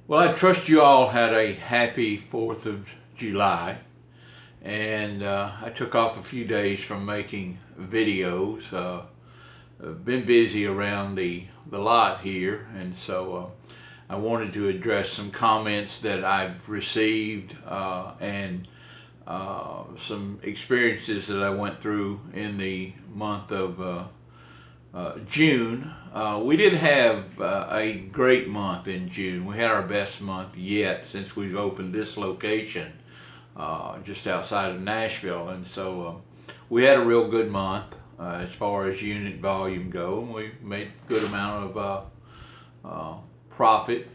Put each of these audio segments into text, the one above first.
Well, I trust you all had a happy 4th of July, and I took off a few days from making videos. I've been busy around the lot here, and so I wanted to address some comments that I've received and some experiences that I went through in the month of June. We did have a great month in June. We had our best month yet since we've opened this location just outside of Nashville, and so we had a real good month as far as unit volume go, and we made a good amount of profit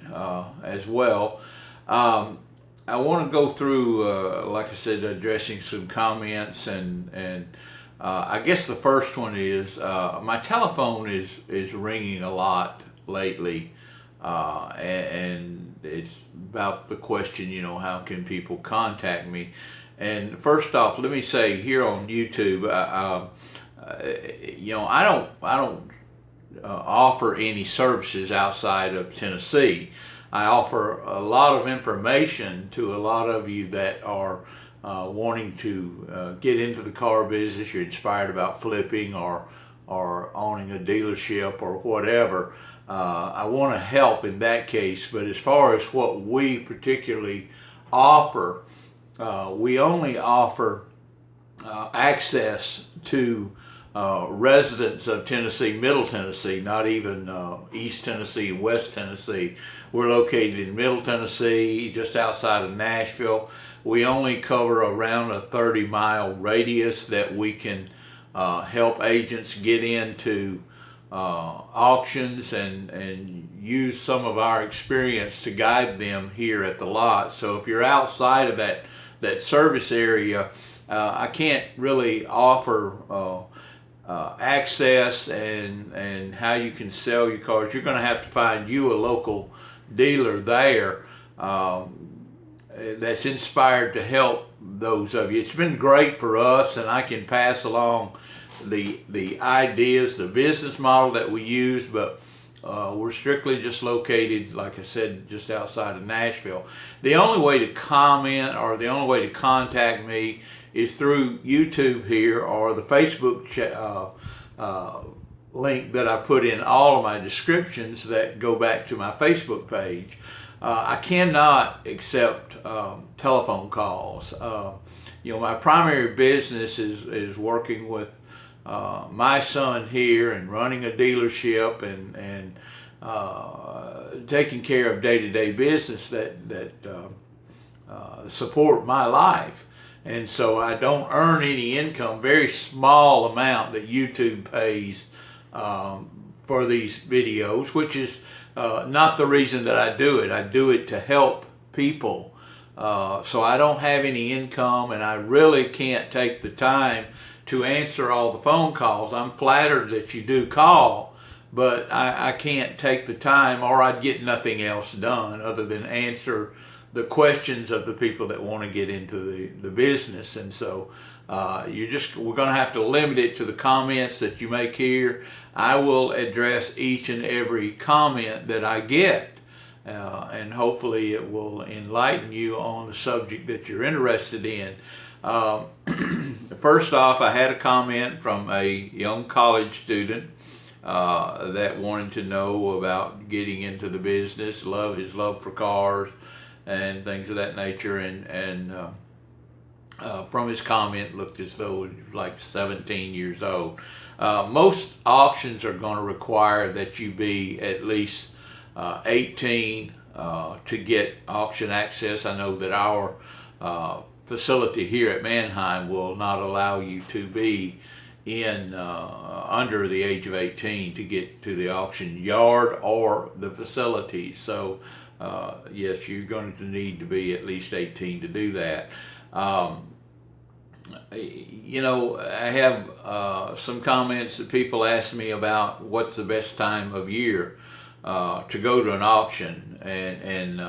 as well. I want to go through, like I said, addressing some comments and I guess the first one is my telephone is ringing a lot lately, and it's about the question, how can people contact me? And first off, let me say here on YouTube, I don't offer any services outside of Tennessee. I offer a lot of information to a lot of you that are wanting to get into the car business. You're inspired about flipping or owning a dealership or whatever. I want to help in that case, but as far as what we particularly offer, we only offer access to residents of Tennessee, Middle Tennessee, not even East Tennessee, West Tennessee. We're located in Middle Tennessee, just outside of Nashville. We only cover around a 30-mile radius that we can help agents get into auctions and use some of our experience to guide them here at the lot. So if you're outside of that service area, I can't really offer access and how you can sell your cars. You're going to have to find you a local dealer there that's inspired to help those of you. It's been great for us, and I can pass along the ideas, the business model that we use, but we're strictly just located, like I said, just outside of Nashville. The only way to comment or the only way to contact me is through YouTube here or the Facebook link that I put in all of my descriptions that go back to my Facebook page. I cannot accept telephone calls. My primary business is working with my son here and running a dealership and taking care of day-to-day business that support my life. And so I don't earn any income, very small amount that YouTube pays for these videos, which is not the reason that I do it. I do it to help people. So I don't have any income, and I really can't take the time to answer all the phone calls. I'm flattered that you do call, but I can't take the time, or I'd get nothing else done other than answer the questions of the people that want to get into the business. And so we're going to have to limit it to the comments that you make here. I will address each and every comment that I get, and hopefully it will enlighten you on the subject that you're interested in. First off, I had a comment from a young college student that wanted to know about getting into the business, his love for cars and things of that nature, and from his comment, looked as though he was like 17 years old. Most auctions are going to require that you be at least 18 to get auction access. I know that our facility here at Mannheim will not allow you to be in under the age of 18 to get to the auction yard or the facility. So yes, you're going to need to be at least 18 to do that. I have some comments that people ask me about what's the best time of year to go to an auction, and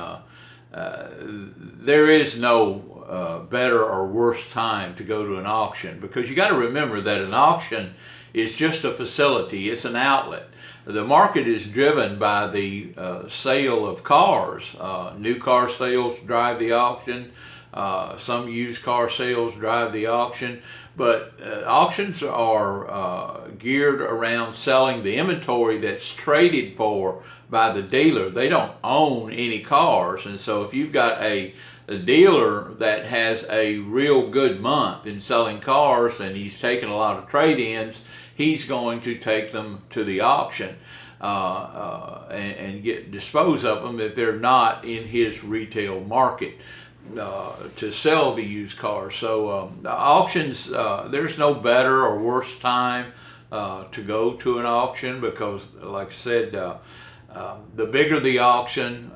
there is no better or worse time to go to an auction, because you got to remember that an auction is just a facility. It's an outlet. The market is driven by the sale of cars. New car sales drive the auction. Some used car sales drive the auction. But auctions are geared around selling the inventory that's traded for by the dealer. They don't own any cars. And so if you've got a dealer that has a real good month in selling cars and he's taking a lot of trade-ins, he's going to take them to the auction and dispose of them if they're not in his retail market to sell the used cars. So auctions, there's no better or worse time to go to an auction, because like I said, the bigger the auction,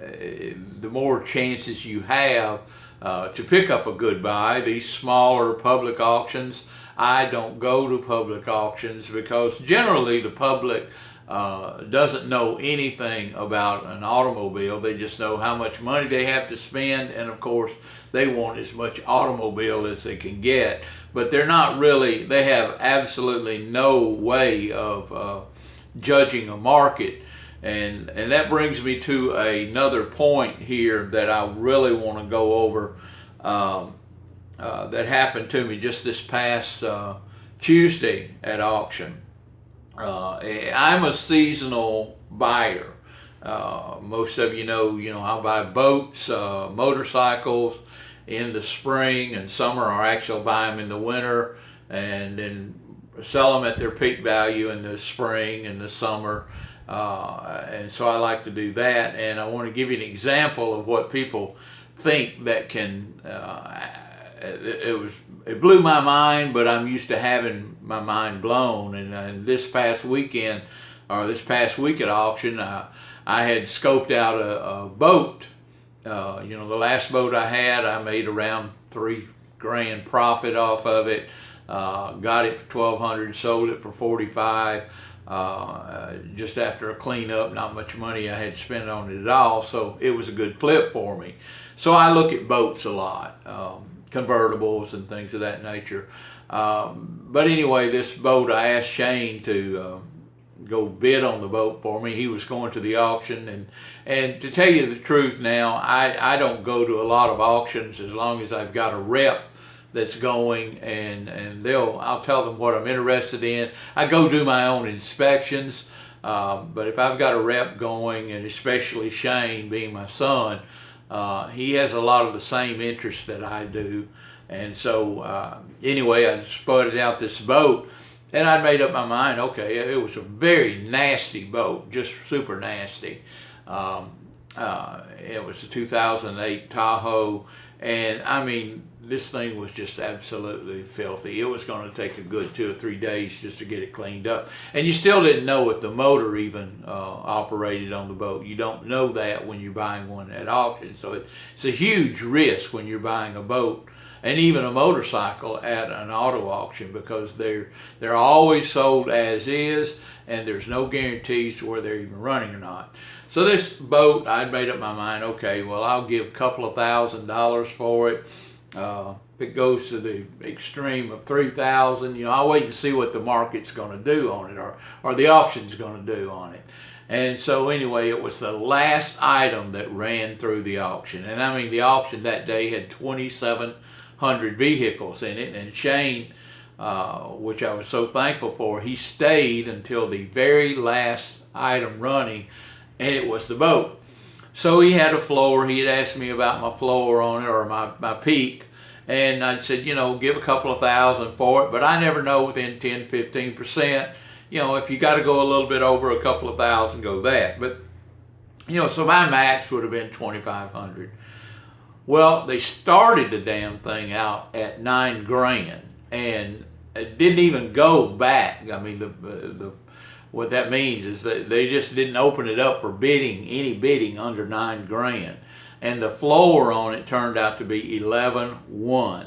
the more chances you have to pick up a good buy. These smaller public auctions, I don't go to public auctions because generally the public doesn't know anything about an automobile. They just know how much money they have to spend, and of course they want as much automobile as they can get, but they're not really, they have absolutely no way of judging a market. And that brings me to another point here that I really want to go over that happened to me just this past Tuesday at auction. I'm a seasonal buyer. Most of you know, I buy boats, motorcycles in the spring and summer, or actually buy them in the winter and then sell them at their peak value in the spring and the summer. And so I like to do that, and I want to give you an example of what people think that can, it blew my mind, but I'm used to having my mind blown. And this past weekend, or this past week at auction, I had scoped out a boat. The last boat I had, I made around $3,000 profit off of it. Got it for $1,200, sold it for $45. Just after a cleanup, not much money I had spent on it at all, so it was a good flip for me. So I look at boats a lot, convertibles and things of that nature. But anyway, this boat, I asked Shane to go bid on the boat for me. He was going to the auction, and to tell you the truth now, I don't go to a lot of auctions as long as I've got a rep that's going, and I'll tell them what I'm interested in. I go do my own inspections, but if I've got a rep going, and especially Shane being my son, he has a lot of the same interests that I do. And so anyway, I spotted out this boat, and I made up my mind, okay, it was a very nasty boat, just super nasty. It was a 2008 Tahoe, and I mean, this thing was just absolutely filthy. It was going to take a good 2 or 3 days just to get it cleaned up. And you still didn't know if the motor even operated on the boat. You don't know that when you're buying one at auction. So it's a huge risk when you're buying a boat and even a motorcycle at an auto auction, because they're always sold as is, and there's no guarantees to whether they're even running or not. So this boat, I'd made up my mind, okay, well, I'll give a couple of $1,000s for it. If it goes to the extreme of $3,000, I'll wait and see what the market's going to do on it, or the auction's going to do on it. And so anyway, it was the last item that ran through the auction. And I mean, the auction that day had 2,700 vehicles in it. And Shane, which I was so thankful for, he stayed until the very last item running, and it was the boat. So he had a floor. He had asked me about my floor on it, or my peak. And I said, give a couple of $1,000 for it, but I never know within 10, 15%. If you got to go a little bit over a couple of $1,000, go that. But, so my max would have been $2,500. Well, they started the damn thing out at $9,000, and it didn't even go back. I mean, what that means is that they just didn't open it up for bidding, any bidding under $9,000. And the floor on it turned out to be 11.1.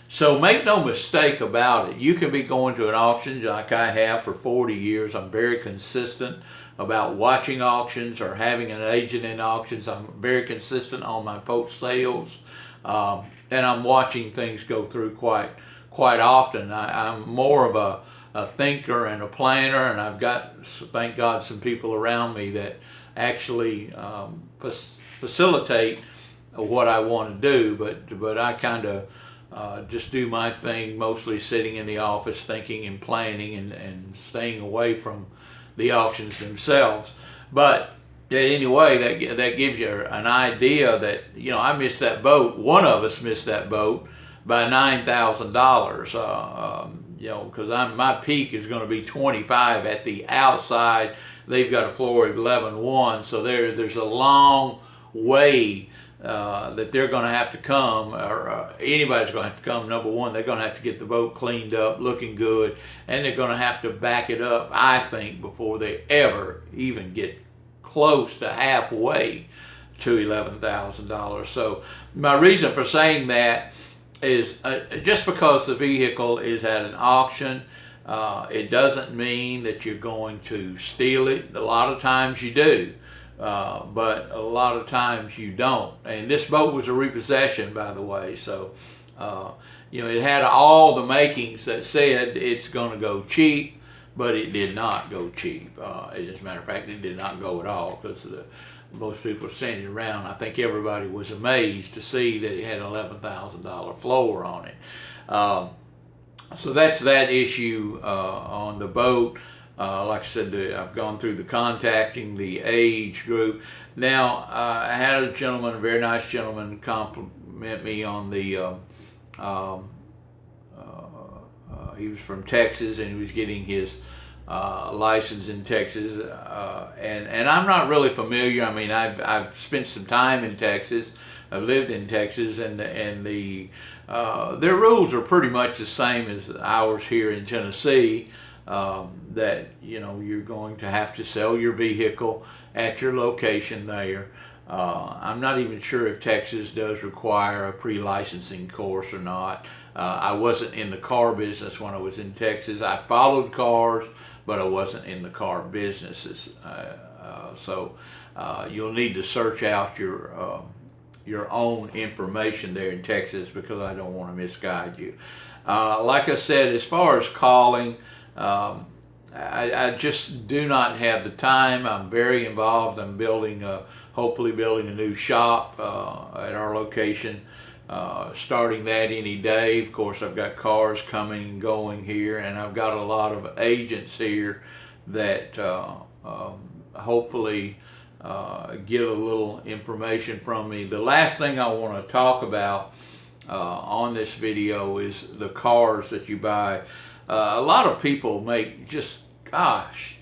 So make no mistake about it. You can be going to an auction like I have for 40 years. I'm very consistent about watching auctions or having an agent in auctions. I'm very consistent on my post sales, and I'm watching things go through quite often. I'm more of a thinker and a planner, and I've got, thank God, some people around me that actually facilitate what I want to do, but I kind of just do my thing, mostly sitting in the office thinking and planning and staying away from the auctions themselves. But anyway, that gives you an idea that, you know, I missed that boat. One of us missed that boat by $9,000. You know, because my peak is going to be 25 at the outside. They've got a floor of 11.1, so there's a long way that they're going to have to come, or anybody's going to have to come. Number one, they're going to have to get the boat cleaned up, looking good, and they're going to have to back it up, I think, before they ever even get close to halfway to $11,000. So my reason for saying that is just because the vehicle is at an auction, it doesn't mean that you're going to steal it. A lot of times you do, but a lot of times you don't. And this boat was a repossession, by the way, so you know, it had all the makings that said it's going to go cheap, but it did not go cheap. As a matter of fact, it did not go at all, because most people are standing around. I think everybody was amazed to see that it had an $11,000 floor on it. So that's that issue on the boat. Like I said, I've gone through the contacting, the age group. Now, I had a gentleman, a very nice gentleman, compliment me on the, he was from Texas, and he was getting his license in Texas, and I'm not really familiar. I mean, I've spent some time in Texas. I've lived in Texas, and their rules are pretty much the same as ours here in Tennessee. That, you know, you're going to have to sell your vehicle at your location there. I'm not even sure if Texas does require a pre-licensing course or not. I wasn't in the car business when I was in Texas. I followed cars, but I wasn't in the car businesses. So you'll need to search out your own information there in Texas, because I don't want to misguide you. Like I said, as far as calling, I just do not have the time. I'm very involved. I'm hopefully building a new shop at our location, starting that any day. Of course, I've got cars coming and going here, and I've got a lot of agents here that hopefully get a little information from me. The last thing I want to talk about on this video is the cars that you buy. A lot of people make just, gosh,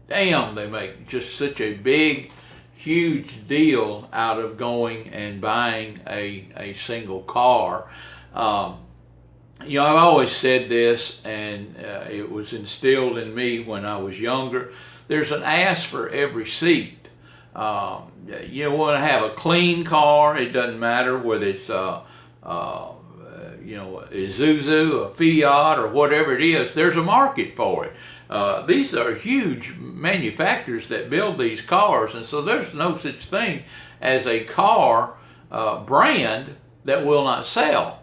damn, they make just such a big, huge deal out of going and buying a single car. You know, I've always said this, and it was instilled in me when I was younger. There's an ass for every seat. You want to have a clean car. It doesn't matter whether it's you know, a Isuzu, a Fiat, or whatever it is. There's a market for it. These are huge manufacturers that build these cars, and so there's no such thing as a car brand that will not sell.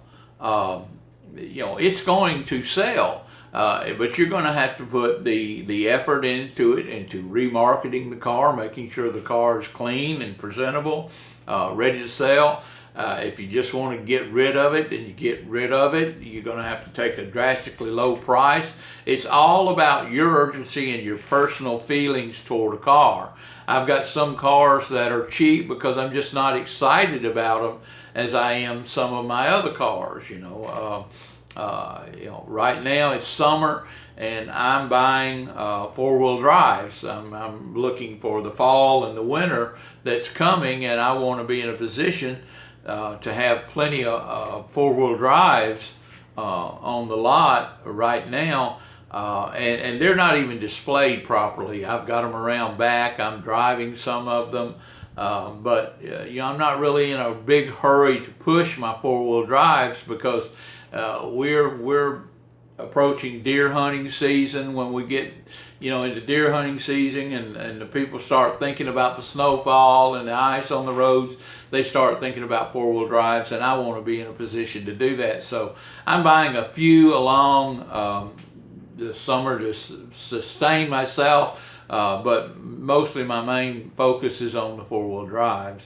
You know, it's going to sell, but you're going to have to put the effort into it, into remarketing the car, making sure the car is clean and presentable, ready to sell. If you just want to get rid of it, then you get rid of it. You're going to have to take a drastically low price. It's all about your urgency and your personal feelings toward a car. I've got some cars that are cheap because I'm just not excited about them as I am some of my other cars. You know, right now it's summer, and I'm buying four-wheel drives. I'm looking for the fall and the winter that's coming, and I want to be in a position to have plenty of four-wheel drives on the lot right now, and they're not even displayed properly. I've got them around back. I'm driving some of them, but you know, I'm not really in a big hurry to push my four-wheel drives, because we're approaching deer hunting season, when we get, into deer hunting season and the people start thinking about the snowfall and the ice on the roads, they start thinking about four-wheel drives, and I want to be in a position to do that. So I'm buying a few along the summer to sustain myself, but mostly my main focus is on the four-wheel drives.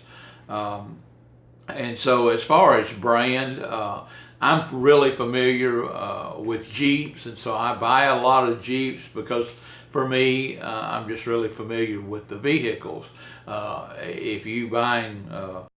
And so as far as brand, I'm really familiar with Jeeps, and so I buy a lot of Jeeps because for me, I'm just really familiar with the vehicles. If you buying